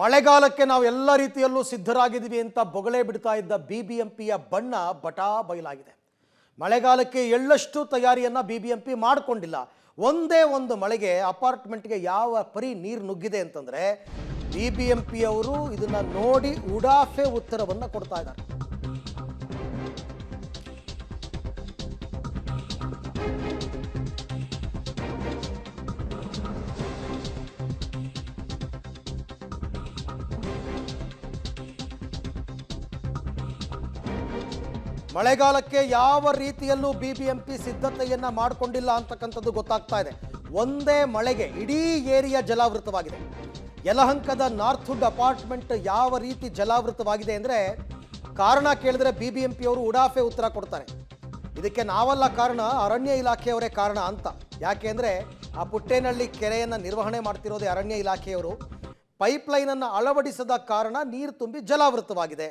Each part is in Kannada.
ಮಳೆಗಾಲಕ್ಕೆ ನಾವು ಎಲ್ಲ ರೀತಿಯಲ್ಲೂ ಸಿದ್ಧರಾಗಿದ್ದೀವಿ ಅಂತ ಬೊಗಳೆ ಬಿಡ್ತಾ ಇದ್ದ ಬಿಬಿಎಂಪಿಯ ಬಣ್ಣ ಬಟಾ ಬಯಲಾಗಿದೆ. ಮಳೆಗಾಲಕ್ಕೆ ಎಳ್ಳಷ್ಟು ತಯಾರಿಯನ್ನು ಬಿಬಿಎಂಪಿ ಮಾಡಿಕೊಂಡಿಲ್ಲ. ಒಂದೇ ಒಂದು ಮಳೆಗೆ ಅಪಾರ್ಟ್ಮೆಂಟ್ಗೆ ಯಾವ ಪರಿ ನೀರು ನುಗ್ಗಿದೆ ಅಂತಂದರೆ ಬಿಬಿಎಂಪಿಯವರು ಇದನ್ನು ನೋಡಿ ಉಡಾಫೆ ಉತ್ತರವನ್ನು ಕೊಡ್ತಾ ಇದ್ದಾರೆ. ಮಳೆಗಾಲಕ್ಕೆ ಯಾವ ರೀತಿಯಲ್ಲೂ ಬಿಬಿಎಂಪಿ ಸಿದ್ಧತೆಯನ್ನ ಮಾಡಿಕೊಂಡಿಲ್ಲ ಅಂತಕ್ಕಂಥದ್ದು ಗೊತ್ತಾಗ್ತಾ ಇದೆ. ಒಂದೇ ಮಳೆಗೆ ಇಡೀ ಏರಿಯಾ ಜಲಾವೃತವಾಗಿದೆ. ಯಲಹಂಕದ ನಾರ್ಥ್ವುಡ್ ಅಪಾರ್ಟ್ಮೆಂಟ್ ಯಾವ ರೀತಿ ಜಲಾವೃತವಾಗಿದೆ ಅಂದರೆ ಕಾರಣ ಕೇಳಿದ್ರೆ ಬಿಬಿಎಂಪಿ ಅವರು ಉಡಾಫೆ ಉತ್ತರ ಕೊಡ್ತಾರೆ. ಇದಕ್ಕೆ ನಾವಲ್ಲ ಕಾರಣ, ಅರಣ್ಯ ಇಲಾಖೆಯವರೇ ಕಾರಣ ಅಂತ. ಯಾಕೆ ಅಂದರೆ ಆ ಪುಟ್ಟೇನಹಳ್ಳಿ ಕೆರೆಯನ್ನು ನಿರ್ವಹಣೆ ಮಾಡ್ತಿರೋದೇ ಅರಣ್ಯ ಇಲಾಖೆಯವರು. ಪೈಪ್ಲೈನನ್ನು ಅಳವಡಿಸದ ಕಾರಣ ನೀರು ತುಂಬಿ ಜಲಾವೃತವಾಗಿದೆ.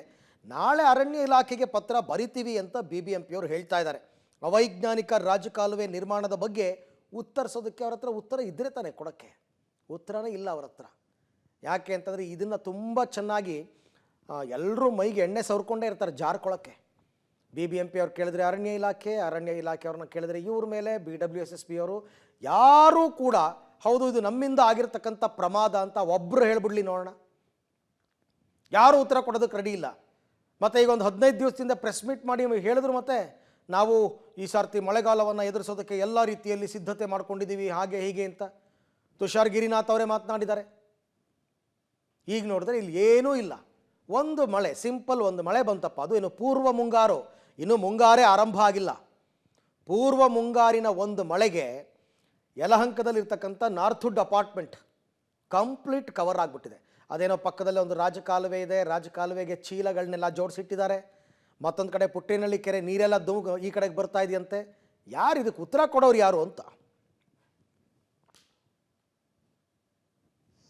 ನಾಳೆ ಅರಣ್ಯ ಇಲಾಖೆಗೆ ಪತ್ರ ಬರಿತೀವಿ ಅಂತ ಬಿಬಿಎಂಪಿಯವರು ಹೇಳ್ತಾ ಇದ್ದಾರೆ. ಅವೈಜ್ಞಾನಿಕ ರಾಜಕಾಲುವೆ ನಿರ್ಮಾಣದ ಬಗ್ಗೆ ಉತ್ತರಿಸೋದಕ್ಕೆ ಅವ್ರ ಹತ್ರ ಉತ್ತರ ಇದ್ದರೆ ತಾನೇ ಕೊಡೋಕ್ಕೆ. ಉತ್ತರನೇ ಇಲ್ಲ ಅವ್ರ ಹತ್ರ. ಯಾಕೆ ಅಂತಂದರೆ ಇದನ್ನು ತುಂಬ ಚೆನ್ನಾಗಿ ಎಲ್ಲರೂ ಮೈಗೆ ಎಣ್ಣೆ ಸವರ್ಕೊಂಡೇ ಇರ್ತಾರೆ ಜಾರ್ಕೊಳ್ಳೋಕ್ಕೆ. ಬಿಬಿಎಂಪಿ ಅವ್ರು ಕೇಳಿದ್ರೆ ಅರಣ್ಯ ಇಲಾಖೆಯವ್ರನ್ನ ಕೇಳಿದ್ರೆ ಇವ್ರ ಮೇಲೆ BWSSB ಅವರು ಯಾರೂ ಕೂಡ ಹೌದು ಇದು ನಮ್ಮಿಂದ ಆಗಿರ್ತಕ್ಕಂಥ ಪ್ರಮಾದ ಅಂತ ಒಬ್ಬರು ಹೇಳ್ಬಿಡ್ಲಿ ನೋಡೋಣ. ಯಾರೂ ಉತ್ತರ ಕೊಡೋದಕ್ಕೆ ರೆಡಿ ಇಲ್ಲ. ಮತ್ತು ಈಗ ಒಂದು 15 ದಿವಸದಿಂದ ಪ್ರೆಸ್ ಮೀಟ್ ಮಾಡಿ ಹೇಳಿದ್ರು, ಮತ್ತೆ ನಾವು ಈ ಸರ್ತಿ ಮಳೆಗಾಲವನ್ನು ಎದುರಿಸೋದಕ್ಕೆ ಎಲ್ಲ ರೀತಿಯಲ್ಲಿ ಸಿದ್ಧತೆ ಮಾಡ್ಕೊಂಡಿದ್ದೀವಿ ಹಾಗೆ ಹೀಗೆ ಅಂತ ತುಷಾರ್ ಗಿರಿನಾಥ್ ಅವರೇ ಮಾತನಾಡಿದ್ದಾರೆ. ಈಗ ನೋಡಿದ್ರೆ ಇಲ್ಲಿ ಏನೂ ಇಲ್ಲ. ಒಂದು ಮಳೆ, ಸಿಂಪಲ್ ಒಂದು ಮಳೆ ಬಂತಪ್ಪ, ಅದು ಏನು ಪೂರ್ವ ಮುಂಗಾರು, ಇನ್ನೂ ಮುಂಗಾರೇ ಆರಂಭ ಆಗಿಲ್ಲ. ಪೂರ್ವ ಮುಂಗಾರಿನ ಒಂದು ಮಳೆಗೆ ಯಲಹಂಕದಲ್ಲಿರ್ತಕ್ಕಂಥ ನಾರ್ಥ್ವುಡ್ ಅಪಾರ್ಟ್ಮೆಂಟ್ ಕಂಪ್ಲೀಟ್ ಕವರ್ ಆಗಿಬಿಟ್ಟಿದೆ. ಅದೇನೋ ಪಕ್ಕದಲ್ಲಿ ಒಂದು ರಾಜಕಾಲುವೆ ಇದೆ, ರಾಜಕಾಲುವೆಗೆ ಚೀಲಗಳನ್ನೆಲ್ಲ ಜೋಡಿಸಿಟ್ಟಿದ್ದಾರೆ. ಮತ್ತೊಂದು ಕಡೆ ಪುಟ್ಟೇನಹಳ್ಳಿ ಕೆರೆ ನೀರೆಲ್ಲ ಈ ಕಡೆಗೆ ಬರ್ತಾ ಇದೆಯಂತೆ. ಯಾರು ಇದಕ್ಕೆ ಉತ್ತರ ಕೊಡೋರು ಯಾರು ಅಂತ.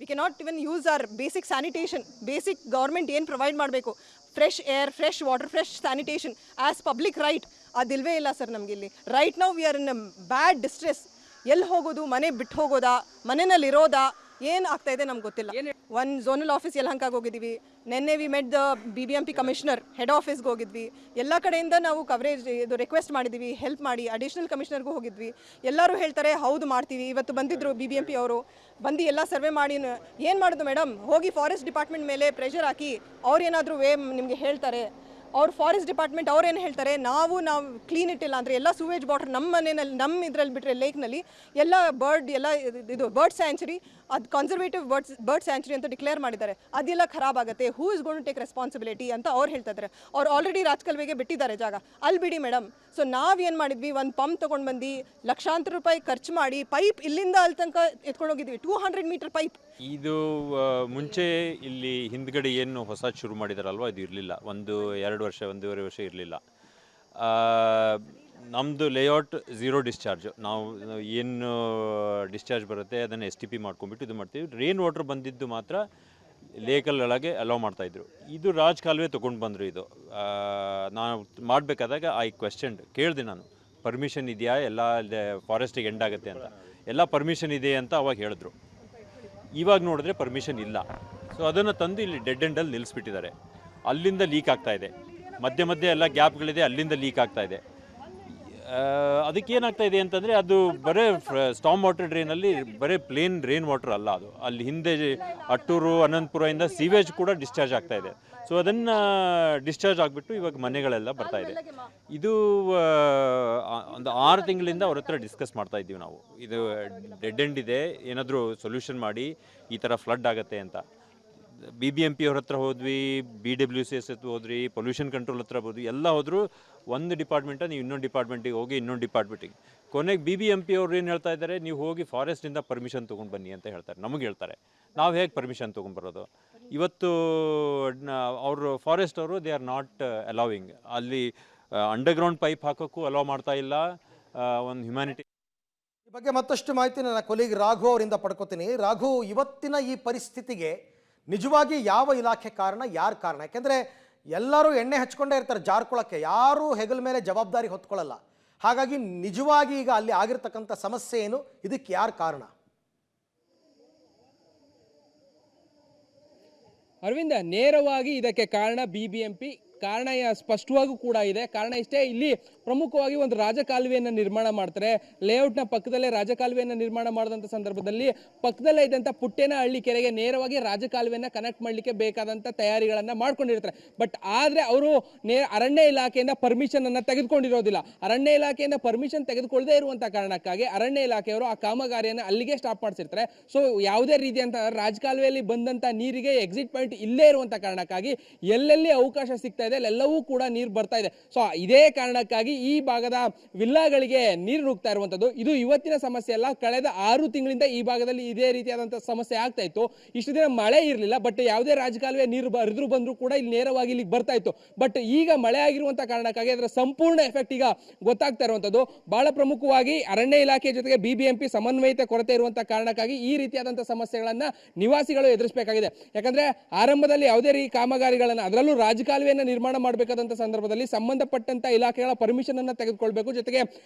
We cannot even use our basic sanitation, basic government ಏನು ಪ್ರೊವೈಡ್ ಮಾಡಬೇಕು, fresh air, fresh water, fresh sanitation as public right, ಅದಿಲ್ವೇ ಇಲ್ಲ ಸರ್ ನಮಗೆ ಇಲ್ಲಿ. Right now we are in bad distress. ಎಲ್ಲಿ ಹೋಗೋದು, ಮನೆ ಬಿಟ್ಟು ಹೋಗೋದಾ, ಮನೆಯಲ್ಲಿರೋದಾ, ಏನು ಆಗ್ತಾ ಇದೆ ನಮ್ಗೆ ಗೊತ್ತಿಲ್ಲ. ಒಂದು ಝೋನಲ್ ಆಫೀಸ್ ಯಲಹಂಕಾಗೆ ಹೋಗಿದ್ದೀವಿ. ನೆನ್ನೆ we met the BBMP commissioner head ಆಫೀಸ್ಗೆ ಹೋಗಿದ್ವಿ. ಎಲ್ಲ ಕಡೆಯಿಂದ ನಾವು ಕವರೇಜ್ ಇದು ರಿಕ್ವೆಸ್ಟ್ ಮಾಡಿದ್ದೀವಿ, ಹೆಲ್ಪ್ ಮಾಡಿ. ಅಡಿಷನಲ್ ಕಮಿಷನರ್ಗೂ ಹೋಗಿದ್ವಿ. ಎಲ್ಲರೂ ಹೇಳ್ತಾರೆ ಹೌದು ಮಾಡ್ತೀವಿ. ಇವತ್ತು ಬಂದಿದ್ದರು BBMP ಅವರು, ಬಂದು ಎಲ್ಲ ಸರ್ವೆ ಮಾಡಿ ಏನು ಮಾಡೋದು ಮೇಡಮ್, ಹೋಗಿ ಫಾರೆಸ್ಟ್ ಡಿಪಾರ್ಟ್ಮೆಂಟ್ ಮೇಲೆ ಪ್ರೆಷರ್ ಹಾಕಿ ಅವ್ರು ಏನಾದರೂ ನಿಮಗೆ ಹೇಳ್ತಾರೆ. ಅವ್ರು ಫಾರೆಸ್ಟ್ ಡಿಪಾರ್ಟ್ಮೆಂಟ್ ಅವ್ರು ಏನು ಹೇಳ್ತಾರೆ, ನಾವು ಕ್ಲೀನ್ ಇಟ್ಟಿಲ್ಲ ಅಂದರೆ ಎಲ್ಲ ಸೂವೇಜ್ ವಾಟರ್ ನಮ್ಮ ಮನೆಯಲ್ಲಿ, ನಮ್ಮ ಇದರಲ್ಲಿ ಬಿಟ್ಟರೆ ಲೇಕ್ನಲ್ಲಿ ಎಲ್ಲ ಇದು ಬರ್ಡ್ ಸ್ಯಾಂಚುರಿ, ಅದು ಕನ್ಸರ್ವೇಟಿವ್ ಬರ್ಡ್ ಸ್ಯಾಂಚುರಿ ಅಂತ ಡಿಕ್ಲೇರ್ ಮಾಡಿದ್ದಾರೆ. ಅದೆಲ್ಲ ಖರಾಬ್ ಆಗುತ್ತೆ. Who is gone to take responsibility ಅಂತ ಅವ್ರು ಹೇಳ್ತಾ ಇದ್ದಾರೆ. ಅವ್ರು ಆಲ್ರೆಡಿ ರಾಜಕಾಲುವೆಗೆ ಬಿಟ್ಟಿದ್ದಾರೆ ಜಾಗ, ಅಲ್ಲಿ ಬಿಡಿ ಮೇಡಮ್. ಸೊ ನಾವೇನು ಮಾಡಿದ್ವಿ, ಒಂದು ಪಂಪ್ ತೊಗೊಂಡು ಬಂದು ಲಕ್ಷಾಂತರ ರೂಪಾಯಿ ಖರ್ಚು ಮಾಡಿ ಪೈಪ್ ಇಲ್ಲಿಂದ ಅಲ್ಲಿ ತನಕ ಎತ್ಕೊಂಡು ಹೋಗಿದ್ವಿ. 200 ಮೀಟರ್ ಪೈಪ್. ಇದು ಮುಂಚೆ ಇಲ್ಲಿ ಹಿಂದ್ಗಡೆ ಏನು ಹೊಸ ಶುರು ಮಾಡಿದಾರಲ್ವ, ಇದು ಇರಲಿಲ್ಲ. 1-2 ವರ್ಷ 1.5 ವರ್ಷ ಇರಲಿಲ್ಲ. ನಮ್ಮದು ಲೇಔಟ್ ಝೀರೋ ಡಿಸ್ಚಾರ್ಜು. ನಾವು ಏನು ಡಿಸ್ಚಾರ್ಜ್ ಬರುತ್ತೆ ಅದನ್ನು STP ಮಾಡ್ಕೊಂಡ್ಬಿಟ್ಟು ಇದು ಮಾಡ್ತೀವಿ. ರೈನ್ ವಾಟರ್ ಬಂದಿದ್ದು ಮಾತ್ರ ಲೇಕಲ್ಲೊಳಗೆ ಅಲೋ ಮಾಡ್ತಾಯಿದ್ರು. ಇದು ರಾಜ್ ಕಾಲುವೆ ತೊಗೊಂಡು ಬಂದರು. ಇದು ನಾನು ಮಾಡಬೇಕಾದಾಗ ಕೇಳಿದೆ ನಾನು, ಪರ್ಮಿಷನ್ ಇದೆಯಾ, ಎಲ್ಲ ಫಾರೆಸ್ಟಿಗೆ ಎಂಡ್ ಆಗುತ್ತೆ ಅಂತ. ಎಲ್ಲ ಪರ್ಮಿಷನ್ ಇದೆ ಅಂತ ಅವಾಗ ಹೇಳಿದ್ರು. ಇವಾಗ ನೋಡಿದ್ರೆ ಪರ್ಮಿಷನ್ ಇಲ್ಲ. ಸೊ ಅದನ್ನು ತಂದು ಇಲ್ಲಿ ಡೆಡ್ ಎಂಡಲ್ಲಿ ನಿಲ್ಲಿಸ್ಬಿಟ್ಟಿದ್ದಾರೆ. ಅಲ್ಲಿಂದ ಲೀಕ್ ಆಗ್ತಾ ಇದೆ, ಮಧ್ಯೆ ಎಲ್ಲ ಗ್ಯಾಪ್ಗಳಿದೆ, ಅಲ್ಲಿಂದ ಲೀಕ್ ಆಗ್ತಾ ಇದೆ. ಅದಕ್ಕೇನಾಗ್ತಾ ಇದೆ ಅಂತಂದರೆ ಅದು ಬರೀ ಸ್ಟಾಮ್ ವಾಟರ್ ಡ್ರೈನಲ್ಲಿ ಬರೀ ಪ್ಲೇನ್ ರೈನ್ ವಾಟರ್ ಅಲ್ಲ, ಅದು ಅಲ್ಲಿ ಹಿಂದೆ ಅಟ್ಟೂರು ಅನಂತಪುರದಿಂದ ಸೀವೇಜ್ ಕೂಡ ಡಿಸ್ಚಾರ್ಜ್ ಆಗ್ತಾ ಇದೆ. ಸೊ ಅದನ್ನು ಡಿಸ್ಚಾರ್ಜ್ ಆಗಿಬಿಟ್ಟು ಇವಾಗ ಮನೆಗಳೆಲ್ಲ ಬರ್ತಾ ಇದೆ. ಇದು ಒಂದು 6 ತಿಂಗಳಿಂದ ಅವ್ರ ಹತ್ರ ಡಿಸ್ಕಸ್ ಮಾಡ್ತಾ ಇದ್ದೀವಿ ನಾವು. ಇದು ಡೆಡ್ ಎಂಡ್ ಇದೆ, ಏನಾದರೂ ಸೊಲ್ಯೂಷನ್ ಮಾಡಿ, ಈ ಥರ ಫ್ಲಡ್ ಆಗುತ್ತೆ ಅಂತ. BBMP ಅವ್ರ ಹತ್ರ ಹೋದ್ವಿ, BWCS ಹತ್ರ ಹೋದ್ರಿ, ಪೊಲ್ಯೂಷನ್ ಕಂಟ್ರೋಲ್ ಹತ್ರ ಹೋದ್ವಿ, ಎಲ್ಲ ಹೋದ್ರು. ಒಂದು ಡಿಪಾರ್ಟ್ಮೆಂಟ ನೀವು ಇನ್ನೊಂದು ಡಿಪಾರ್ಟ್ಮೆಂಟಿಗೆ ಹೋಗಿ, ಇನ್ನೊಂದು ಡಿಪಾರ್ಟ್ಮೆಂಟಿಗೆ. ಕೊನೆಗೆ BBMP ಅವ್ರು ಏನು ಹೇಳ್ತಾ ಇದ್ದಾರೆ, ನೀವು ಹೋಗಿ ಫಾರೆಸ್ಟಿಂದ ಪರ್ಮಿಷನ್ ತೊಗೊಂಡು ಬನ್ನಿ ಅಂತ ಹೇಳ್ತಾರೆ. ನಮಗೆ ಹೇಳ್ತಾರೆ, ನಾವು ಹೇಗೆ ಪರ್ಮಿಷನ್ ತೊಗೊಂಡ್ಬರೋದು? ಇವತ್ತು ಅವರು ಫಾರೆಸ್ಟ್ ಅವರು ದೇ ಆರ್ ನಾಟ್ ಅಲೌವಿಂಗ್. ಅಲ್ಲಿ ಅಂಡರ್ಗ್ರೌಂಡ್ ಪೈಪ್ ಹಾಕೋಕ್ಕೂ ಅಲೋ ಮಾಡ್ತಾ ಇಲ್ಲ. ಒಂದು ಹ್ಯುಮ್ಯಾನಿಟಿ ಈ ಬಗ್ಗೆ ಮತ್ತಷ್ಟು ಮಾಹಿತಿ ನನ್ನ ಕೊಲೀಗ್ ರಾಘು ಅವರಿಂದ ಪಡ್ಕೋತೀನಿ. ರಾಘು, ಇವತ್ತಿನ ಈ ಪರಿಸ್ಥಿತಿಗೆ ನಿಜವಾಗಿ ಯಾವ ಇಲಾಖೆ ಕಾರಣ, ಯಾರು ಕಾರಣ? ಯಾಕೆಂದರೆ ಎಲ್ಲರೂ ಎಣ್ಣೆ ಹಚ್ಕೊಂಡೇ ಇರ್ತಾರೆ ಜಾರ್ಕೊಳ್ಳೋಕ್ಕೆ, ಯಾರೂ ಹೆಗಲ ಮೇಲೆ ಜವಾಬ್ದಾರಿ ಹೊತ್ಕೊಳ್ಳಲ್ಲ. ಹಾಗಾಗಿ ನಿಜವಾಗಿ ಈಗ ಅಲ್ಲಿ ಆಗಿರ್ತಕ್ಕಂಥ ಸಮಸ್ಯೆ ಏನು, ಇದಕ್ಕೆ ಯಾರು ಕಾರಣ? ಅರವಿಂದ, ನೇರವಾಗಿ ಇದಕ್ಕೆ ಕಾರಣ BBMP. ಕಾರಣ ಸ್ಪಷ್ಟವಾಗೂ ಕೂಡ ಇದೆ. ಕಾರಣ ಇಷ್ಟೇ, ಇಲ್ಲಿ ಪ್ರಮುಖವಾಗಿ ಒಂದು ರಾಜಕಾಲುವೆಯನ್ನು ನಿರ್ಮಾಣ ಮಾಡ್ತಾರೆ. ಲೇಔಟ್ನ ಪಕ್ಕದಲ್ಲೇ ರಾಜಕಾಲುವೆಯನ್ನು ನಿರ್ಮಾಣ ಮಾಡಿದಂಥ ಸಂದರ್ಭದಲ್ಲಿ ಪಕ್ಕದಲ್ಲೇ ಇದ್ದಂಥ ಪುಟ್ಟೇನಹಳ್ಳಿ ಕೆರೆಗೆ ನೇರವಾಗಿ ರಾಜಕಾಲುವೆಯನ್ನು ಕನೆಕ್ಟ್ ಮಾಡಲಿಕ್ಕೆ ಬೇಕಾದಂಥ ತಯಾರಿಗಳನ್ನು ಮಾಡ್ಕೊಂಡಿರ್ತಾರೆ. ಬಟ್ ಆದರೆ ಅವರು ಅರಣ್ಯ ಇಲಾಖೆಯಿಂದ ಪರ್ಮಿಷನ್ ಅನ್ನು ತೆಗೆದುಕೊಂಡಿರೋದಿಲ್ಲ. ಅರಣ್ಯ ಇಲಾಖೆಯಿಂದ ಪರ್ಮಿಷನ್ ತೆಗೆದುಕೊಳ್ಳದೇ ಇರುವಂಥ ಕಾರಣಕ್ಕಾಗಿ ಅರಣ್ಯ ಇಲಾಖೆಯವರು ಆ ಕಾಮಗಾರಿಯನ್ನು ಅಲ್ಲಿಗೆ ಸ್ಟಾಪ್ ಮಾಡಿಸಿರ್ತಾರೆ. ಸೊ ಯಾವುದೇ ರೀತಿಯಂತ ರಾಜಕಾಲುವೆಯಲ್ಲಿ ಬಂದಂಥ ನೀರಿಗೆ ಎಕ್ಸಿಟ್ ಪಾಯಿಂಟ್ ಇಲ್ಲೇ ಇರುವಂಥ ಕಾರಣಕ್ಕಾಗಿ ಎಲ್ಲೆಲ್ಲಿ ಅವಕಾಶ ಸಿಗ್ತಾ ಇದೆ ಅಲ್ಲೆಲ್ಲವೂ ಕೂಡ ನೀರು ಬರ್ತಾ ಇದೆ. ಸೊ ಇದೇ ಕಾರಣಕ್ಕಾಗಿ ಈ ಭಾಗದ ವಿಲ್ಲಾಗಳಿಗೆ ನೀರು ನುಗ್ತಾ ಇರುವಂಥದ್ದು. ಇದು ಇವತ್ತಿನ ಸಮಸ್ಯೆ ಅಲ್ಲ, ಕಳೆದ 6 ತಿಂಗಳಿಂದ ಈ ಭಾಗದಲ್ಲಿ ಇದೇ ರೀತಿಯಾದಂಥ ಸಮಸ್ಯೆ ಆಗ್ತಾ ಇತ್ತು. ಇಷ್ಟು ದಿನ ಮಳೆ ಇರಲಿಲ್ಲ, ಬಟ್ ಯಾವುದೇ ರಾಜಕಾಲುವೆ ನೀರು ಹರಿದ್ರು ಬಂದರೂ ಕೂಡ ಇಲ್ಲಿ ನೇರವಾಗಿ ಇಲ್ಲಿಗೆ ಬರ್ತಾ ಇತ್ತು. ಬಟ್ ಈಗ ಮಳೆ ಆಗಿರುವಂಥ ಕಾರಣಕ್ಕಾಗಿ ಅದರ ಸಂಪೂರ್ಣ ಎಫೆಕ್ಟ್ ಈಗ ಗೊತ್ತಾಗ್ತಾ ಇರುವಂಥದ್ದು. ಬಹಳ ಪ್ರಮುಖವಾಗಿ ಅರಣ್ಯ ಇಲಾಖೆ ಜೊತೆಗೆ BBMP ಸಮನ್ವಯತೆ ಕೊರತೆ ಇರುವಂಥ ಕಾರಣಕ್ಕಾಗಿ ಈ ರೀತಿಯಾದಂಥ ಸಮಸ್ಯೆಗಳನ್ನು ನಿವಾಸಿಗಳು ಎದುರಿಸಬೇಕಾಗಿದೆ. ಯಾಕಂದ್ರೆ ಆರಂಭದಲ್ಲಿ ಯಾವುದೇ ರೀತಿ ಕಾಮಗಾರಿಗಳನ್ನು, ಅದರಲ್ಲೂ ರಾಜಕಾಲುವೆಯನ್ನು ನಿರ್ಮಾಣ ಮಾಡಬೇಕಾದಂಥ ಸಂದರ್ಭದಲ್ಲಿ ಸಂಬಂಧಪಟ್ಟಂತ ಇಲಾಖೆಗಳ ಪರ್ಮಿಷನ್ ಅನ್ನು ತೆಗೆದುಕೊಳ್ಬೇಕು. ಜೊತೆಗೆ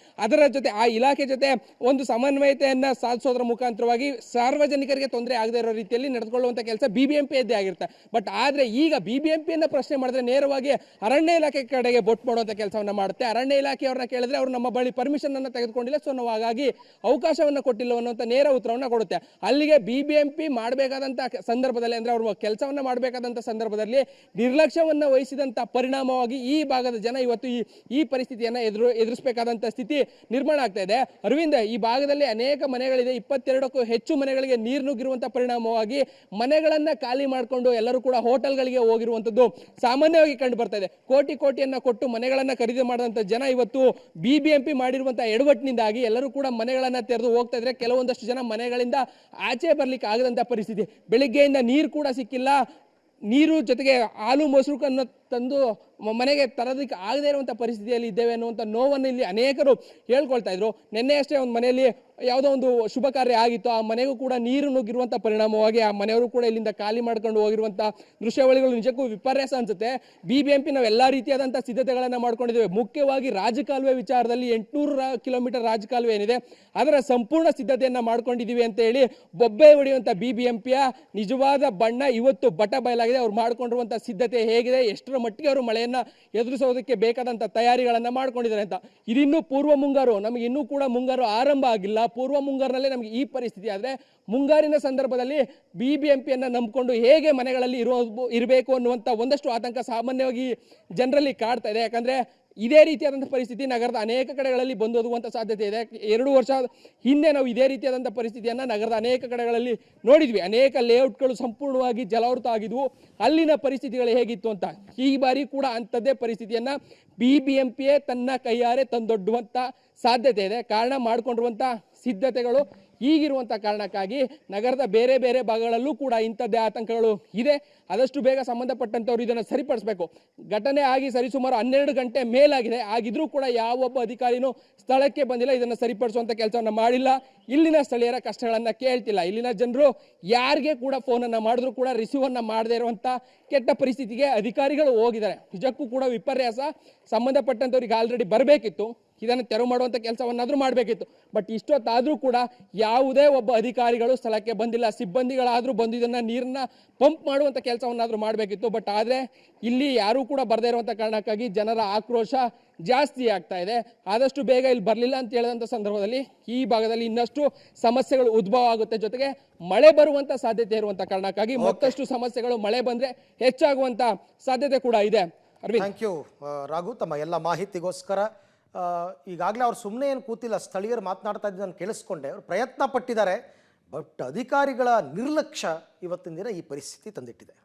ಅದರ ಜೊತೆ ಆ ಇಲಾಖೆ ಜೊತೆ ಒಂದು ಸಮನ್ವಯತೆಯನ್ನ ಸಾಧಿಸೋದ್ರ ಮುಖಾಂತರವಾಗಿ ಸಾರ್ವಜನಿಕರಿಗೆ ತೊಂದರೆ ಆಗದೇ ಇರೋ ರೀತಿಯಲ್ಲಿ ನಡೆದುಕೊಳ್ಳುವಂತ ಕೆಲಸ BBMP ಯದ್ದೇ ಆಗಿರುತ್ತೆ. ಬಟ್ ಆದ್ರೆ ಈಗ BBMP ಪ್ರಶ್ನೆ ಮಾಡಿದ್ರೆ ನೇರವಾಗಿ ಅರಣ್ಯ ಇಲಾಖೆ ಕಡೆಗೆ ಬೊಟ್ಟು ಮಾಡುವಂತ ಕೆಲಸವನ್ನ ಮಾಡುತ್ತೆ. ಅರಣ್ಯ ಇಲಾಖೆಯವ್ರನ್ನ ಕೇಳಿದ್ರೆ ಅವರು ನಮ್ಮ ಬಳಿ ಪರ್ಮಿಷನ್ ಅನ್ನು ತೆಗೆದುಕೊಂಡಿಲ್ಲ, ಸೊ ನಾವು ಹಾಗಾಗಿ ಅವಕಾಶವನ್ನು ಕೊಟ್ಟಿಲ್ಲ ಅನ್ನುವಂತ ನೇರ ಉತ್ತರವನ್ನ ಕೊಡುತ್ತೆ. ಅಲ್ಲಿಗೆ BBMP ಮಾಡಬೇಕಾದಂತ ಸಂದರ್ಭದಲ್ಲಿ, ಅಂದ್ರೆ ಅವರು ಕೆಲಸವನ್ನ ಮಾಡಬೇಕಾದಂತ ಸಂದರ್ಭದಲ್ಲಿ ನಿರ್ಲಕ್ಷ್ಯವನ್ನ ವಹಿಸಿದಂತ ಪರಿಣಾಮವಾಗಿ ಈ ಭಾಗದ ಜನ ಇವತ್ತು ಈ ಪರಿಸ್ಥಿತಿಯನ್ನು ಎದುರಿಸಬೇಕಾದಂತ ಸ್ಥಿತಿ ನಿರ್ಮಾಣ ಆಗ್ತಾ ಇದೆ. ಅರವಿಂದ, ಈ ಭಾಗದಲ್ಲಿ ಅನೇಕ ಮನೆಗಳಿದೆ, 22ಕ್ಕೂ ಹೆಚ್ಚು ಮನೆಗಳಿಗೆ ನೀರು ನುಗ್ಗಿರುವಂತಹ ಪರಿಣಾಮವಾಗಿ ಮನೆಗಳನ್ನ ಖಾಲಿ ಮಾಡಿಕೊಂಡು ಎಲ್ಲರೂ ಕೂಡ ಹೋಟೆಲ್ಗಳಿಗೆ ಹೋಗಿರುವಂತದ್ದು ಸಾಮಾನ್ಯವಾಗಿ ಕಂಡು ಬರ್ತಾ ಇದೆ. ಕೋಟಿಯನ್ನ ಕೊಟ್ಟು ಮನೆಗಳನ್ನ ಖರೀದಿ ಮಾಡಿದಂತ ಜನ ಇವತ್ತು BBMP ಮಾಡಿರುವಂತಹ ಎಡವಟ್ಟಿನಿಂದಾಗಿ ಎಲ್ಲರೂ ಕೂಡ ಮನೆಗಳನ್ನ ತೆರೆದು ಹೋಗ್ತಾ ಇದ್ರೆ, ಕೆಲವೊಂದಷ್ಟು ಜನ ಮನೆಗಳಿಂದ ಆಚೆ ಬರ್ಲಿಕ್ಕೆ ಆಗದಂತ ಪರಿಸ್ಥಿತಿ. ಬೆಳಿಗ್ಗೆಯಿಂದ ನೀರು ಕೂಡ ಸಿಕ್ಕಿಲ್ಲ, ನೀರು ಜೊತೆಗೆ ಹಾಲು ಮೊಸರು ತಂದು ಮನೆಗೆ ತರೋದಕ್ಕೆ ಆಗದೇ ಇರುವಂಥ ಪರಿಸ್ಥಿತಿಯಲ್ಲಿ ಇದ್ದೇವೆ ಅನ್ನುವಂಥ ನೋವನ್ನು ಇಲ್ಲಿ ಅನೇಕರು ಹೇಳ್ಕೊಳ್ತಾ ಇದ್ರು. ನಿನ್ನೆ ಅಷ್ಟೇ ಒಂದು ಮನೆಯಲ್ಲಿ ಯಾವುದೋ ಒಂದು ಶುಭ ಕಾರ್ಯ ಆಗಿತ್ತು, ಆ ಮನೆಗೂ ಕೂಡ ನೀರು ನುಗ್ಗಿರುವಂಥ ಪರಿಣಾಮವಾಗಿ ಆ ಮನೆಯವರು ಕೂಡ ಇಲ್ಲಿಂದ ಖಾಲಿ ಮಾಡ್ಕೊಂಡು ಹೋಗಿರುವಂಥ ದೃಶ್ಯಾವಳಿಗಳು ನಿಜಕ್ಕೂ ವಿಪರ್ಯಾಸ ಅನ್ಸುತ್ತೆ. BBMP ನಾವು ಎಲ್ಲ ರೀತಿಯಾದಂಥ ಸಿದ್ಧತೆಗಳನ್ನು ಮಾಡ್ಕೊಂಡಿದ್ದೇವೆ. ಮುಖ್ಯವಾಗಿ ರಾಜಕಾಲುವೆ ವಿಚಾರದಲ್ಲಿ 800 ಕಿಲೋಮೀಟರ್ ರಾಜಕಾಲುವೆ ಏನಿದೆ ಅದರ ಸಂಪೂರ್ಣ ಸಿದ್ಧತೆಯನ್ನು ಮಾಡ್ಕೊಂಡಿದ್ದೀವಿ ಅಂತ ಹೇಳಿ ಬೊಬ್ಬೆ ಹೊಡೆಯುವಂಥ BBMPಯ ನಿಜವಾದ ಬಣ್ಣ ಇವತ್ತು ಬಟ ಬಯಲಾಗಿದೆ. ಅವ್ರು ಮಾಡ್ಕೊಂಡಿರುವಂಥ ಸಿದ್ಧತೆ ಹೇಗಿದೆ, ಎಷ್ಟರ ಮಟ್ಟಿಗೆ ಅವರು ಮಳೆಯನ್ನು ಎದುರಿಸೋದಕ್ಕೆ ಬೇಕಾದಂಥ ತಯಾರಿಗಳನ್ನು ಮಾಡ್ಕೊಂಡಿದ್ದಾರೆ ಅಂತ. ಇದಿನ್ನೂ ಪೂರ್ವ ಮುಂಗಾರು, ನಮಗೆ ಇನ್ನೂ ಕೂಡ ಮುಂಗಾರು ಆರಂಭ ಆಗಿಲ್ಲ. ಪೂರ್ವ ಮುಂಗಾರಿನಲ್ಲೇ ನಮಗೆ ಈ ಪರಿಸ್ಥಿತಿ ಆದರೆ ಮುಂಗಾರಿನ ಸಂದರ್ಭದಲ್ಲಿ BBMPಯನ್ನು ನಂಬಿಕೊಂಡು ಹೇಗೆ ಮನೆಗಳಲ್ಲಿ ಇರಬೇಕು ಅನ್ನುವಂಥ ಒಂದಷ್ಟು ಆತಂಕ ಸಾಮಾನ್ಯವಾಗಿ ಜನರಲ್ಲಿ ಕಾಡ್ತಾ ಇದೆ. ಯಾಕಂದರೆ ಇದೇ ರೀತಿಯಾದಂಥ ಪರಿಸ್ಥಿತಿ ನಗರದ ಅನೇಕ ಕಡೆಗಳಲ್ಲಿ ಬಂದು ಹೋಗುವಂಥ ಸಾಧ್ಯತೆ ಇದೆ. 2 ವರ್ಷ ಹಿಂದೆ ನಾವು ಇದೇ ರೀತಿಯಾದಂಥ ಪರಿಸ್ಥಿತಿಯನ್ನು ನಗರದ ಅನೇಕ ಕಡೆಗಳಲ್ಲಿ ನೋಡಿದ್ವಿ. ಅನೇಕ ಲೇಔಟ್ಗಳು ಸಂಪೂರ್ಣವಾಗಿ ಜಲಾವೃತ ಆಗಿದ್ವು. ಅಲ್ಲಿನ ಪರಿಸ್ಥಿತಿಗಳು ಹೇಗಿತ್ತು ಅಂತ ಈ ಬಾರಿ ಕೂಡ ಅಂಥದ್ದೇ ಪರಿಸ್ಥಿತಿಯನ್ನು BBMPಯೇ ತನ್ನ ಕೈಯಾರೆ ತಂದೊಡ್ಡುವಂಥ ಸಾಧ್ಯತೆ ಇದೆ. ಕಾರಣ ಮಾಡಿಕೊಂಡಿರುವಂಥ ಸಿದ್ಧತೆಗಳು ಈಗಿರುವಂಥ ಕಾರಣಕ್ಕಾಗಿ ನಗರದ ಬೇರೆ ಬೇರೆ ಭಾಗಗಳಲ್ಲೂ ಕೂಡ ಇಂಥದ್ದೇ ಆತಂಕಗಳು ಇದೆ. ಆದಷ್ಟು ಬೇಗ ಸಂಬಂಧಪಟ್ಟಂಥವ್ರು ಇದನ್ನು ಸರಿಪಡಿಸಬೇಕು. ಘಟನೆ ಆಗಿ ಸರಿಸುಮಾರು 12 ಗಂಟೆ ಮೇಲಾಗಿದೆ, ಆಗಿದ್ರೂ ಕೂಡ ಯಾವೊಬ್ಬ ಅಧಿಕಾರಿನೂ ಸ್ಥಳಕ್ಕೆ ಬಂದಿಲ್ಲ, ಇದನ್ನು ಸರಿಪಡಿಸುವಂಥ ಕೆಲಸವನ್ನು ಮಾಡಿಲ್ಲ. ಇಲ್ಲಿನ ಸ್ಥಳೀಯರ ಕಷ್ಟಗಳನ್ನು ಕೇಳ್ತಿಲ್ಲ. ಇಲ್ಲಿನ ಜನರು ಯಾರಿಗೆ ಕೂಡ ಫೋನನ್ನು ಮಾಡಿದ್ರು ಕೂಡ ರಿಸೀವನ್ನು ಮಾಡದೇ ಇರುವಂಥ ಕೆಟ್ಟ ಪರಿಸ್ಥಿತಿಗೆ ಅಧಿಕಾರಿಗಳು ಹೋಗಿದ್ದಾರೆ. ನಿಜಕ್ಕೂ ಕೂಡ ವಿಪರ್ಯಾಸ. ಸಂಬಂಧಪಟ್ಟಂಥವ್ರಿಗೆ ಆಲ್ರೆಡಿ ಬರಬೇಕಿತ್ತು, ಇದನ್ನು ತೆರವು ಮಾಡುವಂಥ ಕೆಲಸವನ್ನಾದರೂ ಮಾಡಬೇಕಿತ್ತು. ಬಟ್ ಇಷ್ಟೊತ್ತಾದರೂ ಕೂಡ ಯಾವುದೇ ಒಬ್ಬ ಅಧಿಕಾರಿಗಳು ಸ್ಥಳಕ್ಕೆ ಬಂದಿಲ್ಲ. ಸಿಬ್ಬಂದಿಗಳಾದರೂ ಬಂದು ಇದನ್ನು ನೀರನ್ನು ಪಂಪ್ ಮಾಡುವಂಥ ಕೆಲಸವನ್ನಾದರೂ ಮಾಡಬೇಕಿತ್ತು. ಬಟ್ ಆದರೆ ಇಲ್ಲಿ ಯಾರೂ ಕೂಡ ಬರದೇ ಇರುವಂಥ ಕಾರಣಕ್ಕಾಗಿ ಜನರ ಆಕ್ರೋಶ ಜಾಸ್ತಿ ಆಗ್ತಾ ಇದೆ. ಆದಷ್ಟು ಬೇಗ ಇಲ್ಲಿ ಬರಲಿಲ್ಲ ಅಂತ ಹೇಳಿದಂಥ ಸಂದರ್ಭದಲ್ಲಿ ಈ ಭಾಗದಲ್ಲಿ ಇನ್ನಷ್ಟು ಸಮಸ್ಯೆಗಳು ಉದ್ಭವ ಆಗುತ್ತೆ. ಜೊತೆಗೆ ಮಳೆ ಬರುವಂಥ ಸಾಧ್ಯತೆ ಇರುವಂಥ ಕಾರಣಕ್ಕಾಗಿ ಮತ್ತಷ್ಟು ಸಮಸ್ಯೆಗಳು ಮಳೆ ಬಂದರೆ ಹೆಚ್ಚಾಗುವಂಥ ಸಾಧ್ಯತೆ ಕೂಡ ಇದೆ. ಥ್ಯಾಂಕ್ ಯು ರಾಘು, ತಮ್ಮ ಎಲ್ಲ ಮಾಹಿತಿಗೋಸ್ಕರ. ಈಗಾಗಲೇ ಅವ್ರು ಸುಮ್ಮನೆ ಏನು ಕೂತಿಲ್ಲ, ಸ್ಥಳೀಯರು ಮಾತನಾಡ್ತಾ ಇದ್ದನ್ನು ಕೇಳಿಸ್ಕೊಂಡೆ. ಅವ್ರು ಪ್ರಯತ್ನ ಪಟ್ಟಿದ್ದಾರೆ, ಬಟ್ ಅಧಿಕಾರಿಗಳ ನಿರ್ಲಕ್ಷ್ಯ ಇವತ್ತಿನ ದಿನ ಈ ಪರಿಸ್ಥಿತಿ ತಂದಿಟ್ಟಿದೆ.